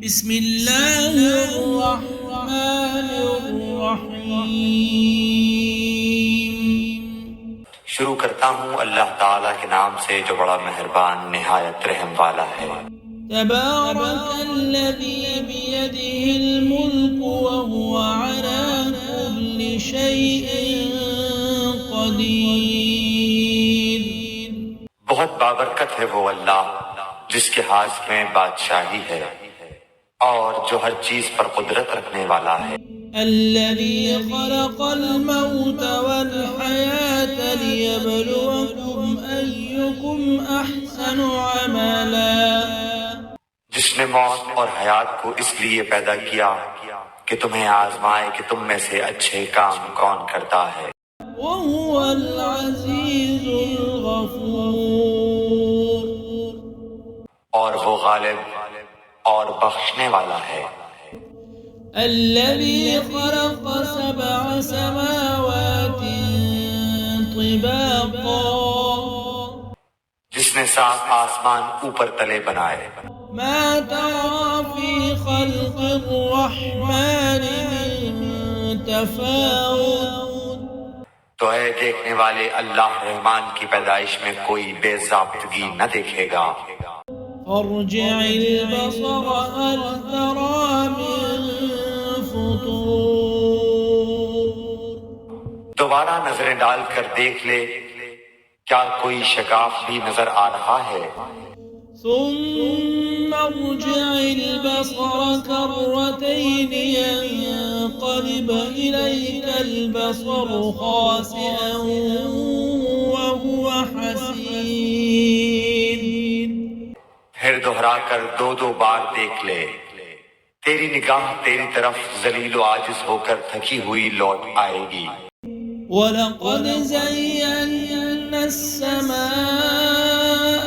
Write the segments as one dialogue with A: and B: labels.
A: بسم اللہ الرحمن الرحیم۔
B: شروع کرتا ہوں اللہ تعالیٰ کے نام سے جو بڑا مہربان نہایت رحم والا ہے۔
A: تبارک الذی بیدہ الملک وہو علی کل شیء قدیر۔
B: بہت بابرکت ہے وہ اللہ جس کے ہاتھ میں بادشاہی ہے اور جو ہر چیز پر قدرت رکھنے والا ہے۔
A: الذي خلق الموت والحياة ليبلوكم أيكم أحسن عملا۔
B: جس نے موت اور حیات کو اس لیے پیدا کیا کہ تمہیں آزمائے کہ تم میں سے اچھے کام کون کرتا ہے۔
A: وهو العزيز الغفور۔
B: اور وہ غالب اور بخشنے والا ہے۔
A: الذي خلق سبع سماوات طباقا۔
B: جس نے 7 آسمان اوپر تلے بنائے۔
A: ما ترى في خلق الرحمن من تفاوت۔
B: تو اے دیکھنے والے اللہ رحمان کی پیدائش میں کوئی بے ضابطگی نہ دیکھے گا۔
A: ارجع البصر هل ترى من فطور۔
B: دوبارہ نظریں ڈال کر دیکھ لے کیا کوئی شگاف بھی نظر آ رہا ہے۔
A: ثم ارجع البصر كرتين ينقلب إليك البصر خاسئا وهو حسير۔
B: پھر دوہرا کر 2 بار دیکھ لے، تیری نگاہ تیری طرف ذلیل و عاجز ہو کر تھکی ہوئی لوٹ آئے گی۔
A: وَلَقَدْ زَيَّنَّا السَّمَاءَ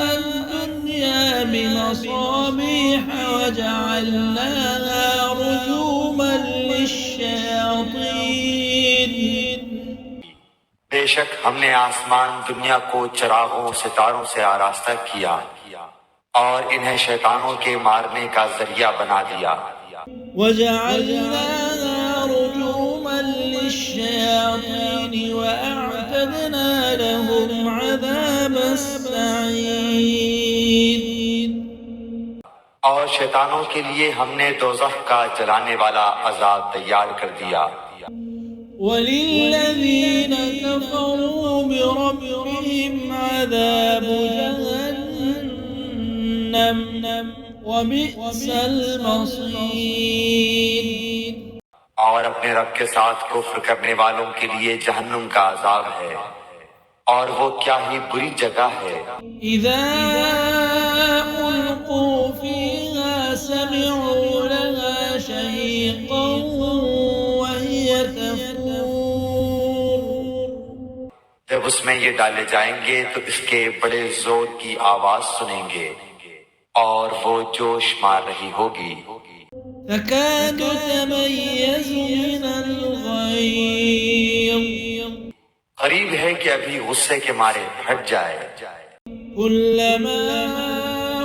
A: الدُّنْيَا بِمَصَابِيحَ وَجَعَلْنَاهَا رُجُومًا لِلشَّيَاطِينِ۔
B: بے شک ہم نے آسمان دنیا کو چراغوں ستاروں سے آراستہ کیا اور انہیں شیطانوں کے مارنے کا ذریعہ بنا دیا۔
A: وَجَعَلْنَاهَا رُجُومًا لِلشَّيَاطِينِ وَأَعْتَدْنَا لَهُمْ عَذَابَ السَّعِيرِ۔
B: اور شیطانوں کے لیے ہم نے دوزخ کا جلانے والا عذاب تیار کر دیا۔
A: وَلِلَّذِينَ كَفَرُوا بِرَبِّهِمْ عَذَابُ جَهَنَّمَ وَبِئْسَ الْمَصِيرُ۔
B: اور اپنے رب کے ساتھ کفر کرنے والوں کے لیے جہنم کا عذاب ہے اور وہ کیا ہی بری جگہ ہے۔
A: اذا القوا فيها سمعوا لها شهيقا وهي تفور۔
B: جب اس میں یہ ڈالے جائیں گے تو اس کے بڑے زور کی آواز سنیں گے اور وہ جوش مار رہی ہوگی۔
A: تكاد تميز من الغيظ۔
B: قریب ہے کہ ابھی غصے کے مارے پھٹ جائے۔
A: كلما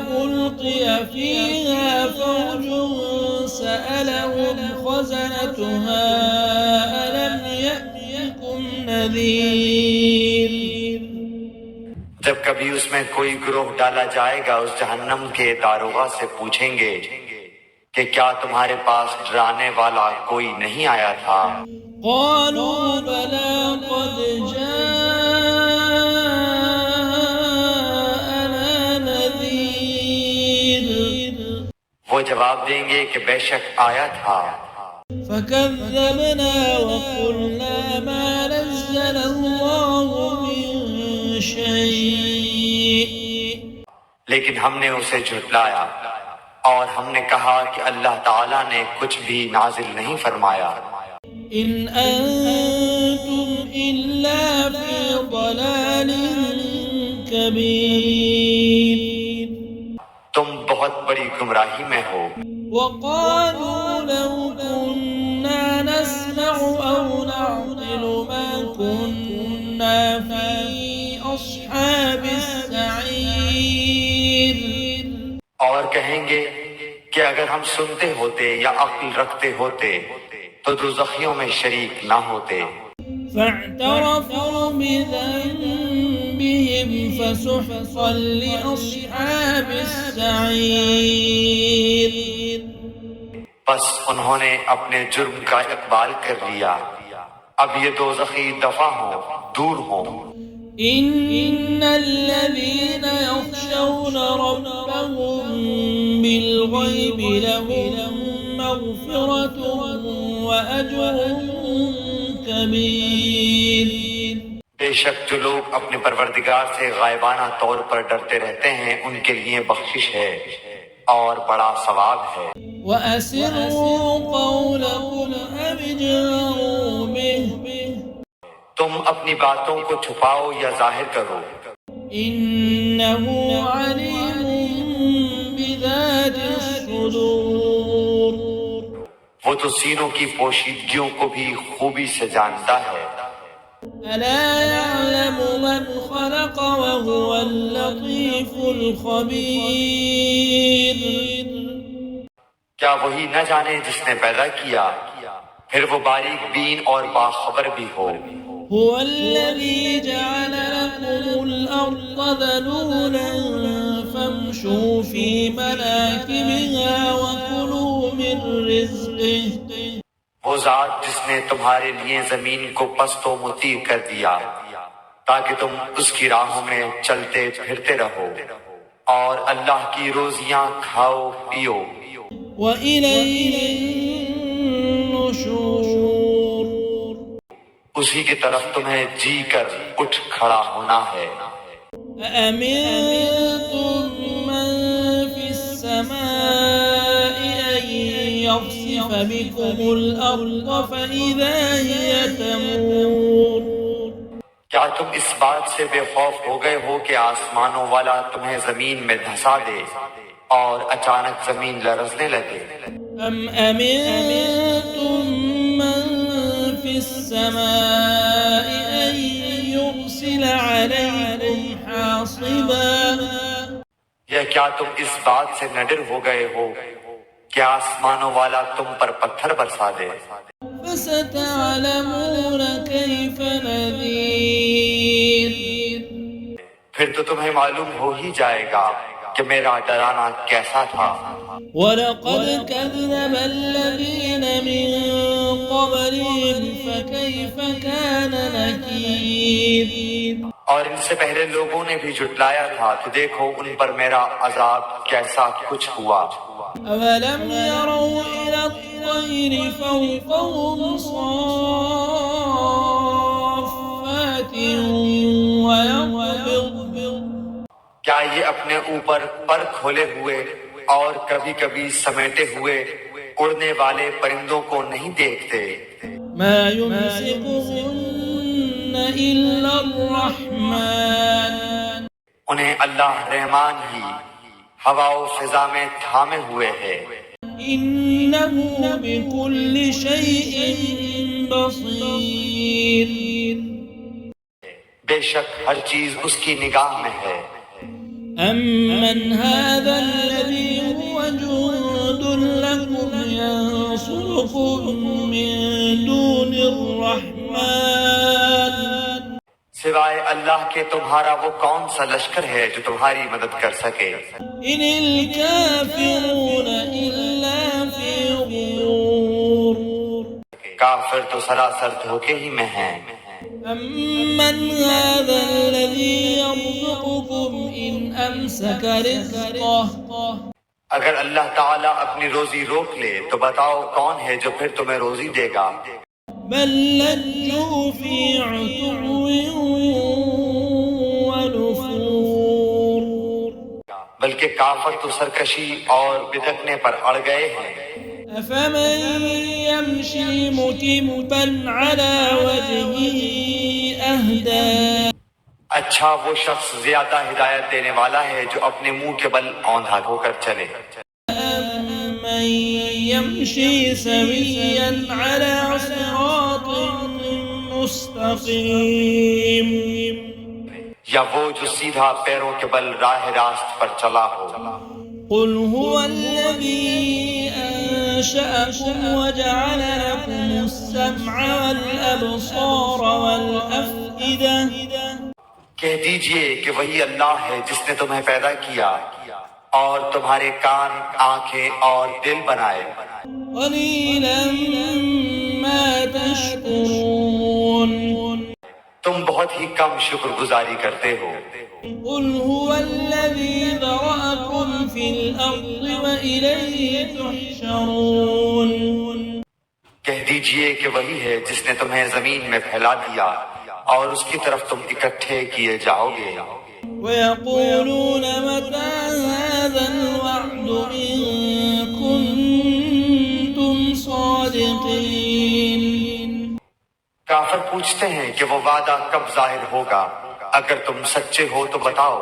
A: ألقي فيها فوج سألهم خزنتها ألم يأتكم نذير۔
B: جب کبھی اس میں کوئی گروہ ڈالا جائے گا اس جہنم کے داروغہ سے پوچھیں گے کہ کیا تمہارے پاس ڈرانے والا کوئی نہیں آیا تھا؟
A: قالوا بلى قد جاءنا نذير۔
B: وہ جواب دیں گے کہ بے شک آیا تھا۔
A: فكذبنا وقلنا ما نزل الله من شيء۔
B: لیکن ہم نے اسے جھٹلایا اور ہم نے کہا کہ اللہ تعالیٰ نے کچھ بھی نازل نہیں فرمایا۔
A: ان انتم الا فی ضلال کبیر۔
B: تم بہت بڑی گمراہی میں ہو۔
A: وقالوا لو كنا نسمع او نعقل ما كنا في اصحاب السعیر۔
B: اور کہیں گے کہ اگر ہم سنتے ہوتے یا عقل رکھتے ہوتے تو دوزخیوں میں شریک نہ ہوتے۔
A: فاعترفوا بذنبهم فسحقا لأصحاب السعير۔
B: بس انہوں نے اپنے جرم کا اقبال کر لیا، اب یہ دوزخی دفع ہوں، دور ہوں۔
A: إن الذين يخشون ربهم بالغيب لهم مغفرة وأجر كبير۔
B: بے شک جو لوگ اپنے پروردگار سے غائبانہ طور پر ڈرتے رہتے ہیں ان کے لیے بخشش ہے اور بڑا ثواب ہے۔
A: وأسروا قولكم أو اجهروا به
B: تم اپنی باتوں کو چھپاؤ یا ظاہر کرو،
A: إنه عليم بذات الصدور۔
B: وہ تو سینوں کی پوشیدگیوں کو بھی خوبی سے جانتا ہے۔
A: ألا يعلم من خلق وهو اللطيف الخبير۔
B: کیا وہی نہ جانے جس نے پیدا کیا، پھر وہ باریک بین اور باخبر بھی ہو۔
A: هو الذي جعل لكم الأرض ذلولا فامشوا في مناكبها وكلوا من رزقه۔
B: وہ ذات جس نے تمہارے لیے زمین کو پست و مطیع کر دیا تاکہ تم اس کی راہوں میں چلتے پھرتے رہو اور اللہ کی روزیاں کھاؤ پیو۔
A: وإليه النشور۔
B: اسی کی طرف تمہیں جی کر اٹھ کھڑا ہونا ہے۔
A: أأمنتم من في السماء أن يخسف بكم الأرض فإذا هي تمور۔
B: کیا تم اس بات سے بے خوف ہو گئے ہو کہ آسمانوں والا تمہیں زمین میں دھسا دے اور اچانک زمین لرزنے لگے؟
A: أم أمنتم من في السماء أن يرسل عليكم حاصبا۔
B: یا کیا تم اس بات سے نہ ڈر ہو گئے ہو کہ آسمانوں والا تم پر پتھر برسا دے؟
A: فستعلمون كيف نذير۔
B: پھر تو تمہیں معلوم ہو ہی جائے گا کہ میرا ڈرانا کیسا تھا۔
A: وَلَقَدْ كَذَّبَ الَّذِينَ مِن قَبْلِهِمْ فَكَيْفَ كَانَ نَكِيرِ۔
B: اور ان سے پہلے لوگوں نے بھی جھٹلایا تھا تو دیکھو ان پر میرا عذاب کیسا کچھ ہوا۔
A: أَوَلَمْ يَرَوْا إِلَى الطَّيْرِ فَوْقَهُمْ صَافَّاتٍ وَيَقْبِضْنَ۔
B: کیا یہ اپنے اوپر پر کھولے ہوئے اور کبھی کبھی سمیٹے ہوئے اڑنے والے پرندوں کو نہیں دیکھتے؟
A: مَا يُمْسِكُهُنَّ إِلَّا الرَّحْمَنُ۔
B: انہیں اللہ رحمان ہی ہوا و فضا میں تھامے ہوئے ہے۔
A: إِنَّهُ بِكُلِّ شَيْءٍ بَصِيرٌ۔
B: بے شک ہر چیز اس کی نگاہ میں ہے۔
A: أَمَّنْ هَذَا الَّذِي هُوَ جُندٌ لَكُمْ يَنصُرُكُم مِّن دُونِ الرَّحْمَنِ۔
B: سوائے اللہ کے تمہارا وہ کون سا لشکر ہے جو تمہاری مدد کر سکے؟
A: إِنِ الْكَافِرُونَ إِلَّا فِي غُرُورٍ۔
B: کافر تو سراسر دھوکے ہی میں ہیں۔
A: أَمَّنْ هَذَا الَّذِي يَرْزُقُكُمْ إِنْ أَمْسَكَ رِزْقَهُ۔
B: اگر اللہ تعالیٰ اپنی روزی روک لے تو بتاؤ کون ہے جو پھر تمہیں روزی دے گا؟
A: بل لجوا في عتو ونفور۔
B: بلکہ کافر تو سرکشی اور بدکنے پر اڑ گئے ہیں۔
A: أفمن يمشي مكبا على وجهه أهدى
B: اچھا وہ شخص زیادہ ہدایت دینے والا ہے جو اپنے منہ کے بل اوندھا ہو کر چلے،
A: أمن يمشي سويا على صراط مستقيم۔
B: یا وہ جو سیدھا پیروں کے بل راہ راست پر چلا ہو۔
A: قل هو الذي أنشأكم وجعل لكم السمع والأبصار والأفئدة
B: کہہ دیجئے کہ وہی اللہ ہے جس نے تمہیں پیدا کیا اور تمہارے کان، آنکھیں اور دل بنائے،
A: قليلا ما تشكرون
B: تم بہت ہی کم شکر گزاری کرتے ہو۔
A: قل هو الذي ذرأكم في الأرض وإليه تحشرون
B: کہہ دیجئے کہ وہی ہے جس نے تمہیں زمین میں پھیلا دیا اور اس کی طرف تم اکٹھے کیے جاؤ گے۔
A: ويقولون متى هذا الوعد إن كنتم صادقين
B: کافر پوچھتے ہیں کہ وہ وعدہ کب ظاہر ہوگا، اگر تم سچے ہو تو بتاؤ۔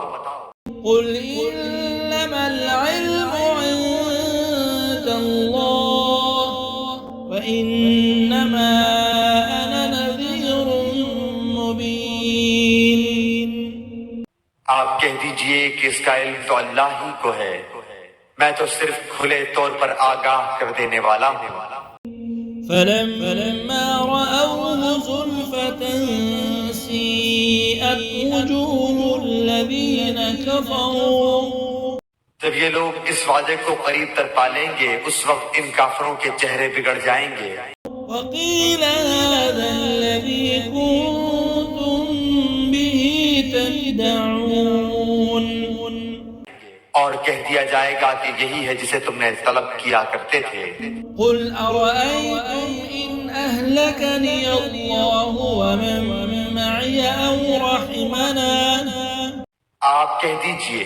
A: قل إنما العلم عند الله وإنما أنا نذير مبين
B: آپ کہہ دیجئے کہ اس کا علم تو اللہ ہی کو ہے، میں تو صرف کھلے طور پر آگاہ کر دینے والا ہوں۔
A: فلما رأوه زلفة سيئت وجوه الذين كفروا
B: جب یہ لوگ اس وعدے کو قریب تر پالیں گے، اس وقت ان کافروں کے چہرے بگڑ جائیں گے۔
A: وقيل هذا الذي كنتم به تدعون
B: اور کہہ دیا جائے گا کہ یہی ہے جسے تم نے طلب کیا کرتے تھے۔
A: قل أرأيتم إن أهلكني الله ومن معي أو رحمنا
B: آپ کہہ دیجئے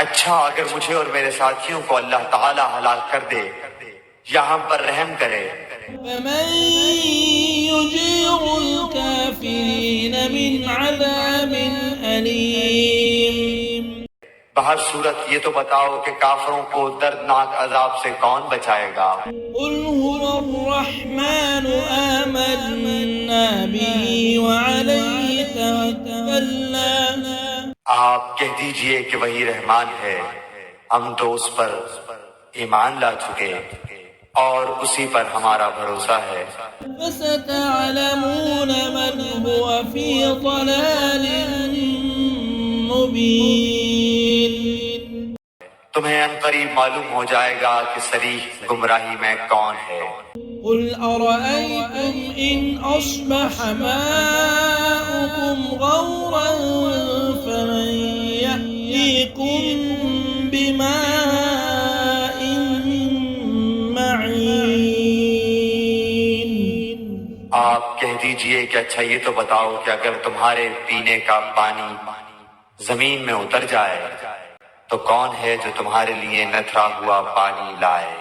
B: اچھا اگر مجھے اور میرے ساتھیوں کو اللہ تعالی ہلاک کر دے یا ہم پر رحم کرے،
A: فمن يجير الكافرين من عذاب أليم
B: بہر صورت یہ تو بتاؤ کہ کافروں کو دردناک عذاب سے کون بچائے گا؟
A: قل هو الرحمن آمنا به وعليه توكلنا
B: آپ کہہ دیجئے کہ وہی رحمان ہے، ہم تو اس پر ایمان لا چکے اور اسی پر ہمارا بھروسہ ہے۔
A: فستعلمون من هو في ضلال مبين
B: تمہیں ان قریب معلوم ہو جائے گا کہ صریح گمراہی میں کون ہے۔
A: قل أرأيتم إن أصبح ماؤكم غورا فمن يأتيكم بماء معين
B: آپ کہہ دیجئے کہ اچھا یہ تو بتاؤ کہ اگر تمہارے پینے کا پانی زمین میں اتر جائے تو کون ہے جو تمہارے لیے نتھرا ہوا پانی لائے؟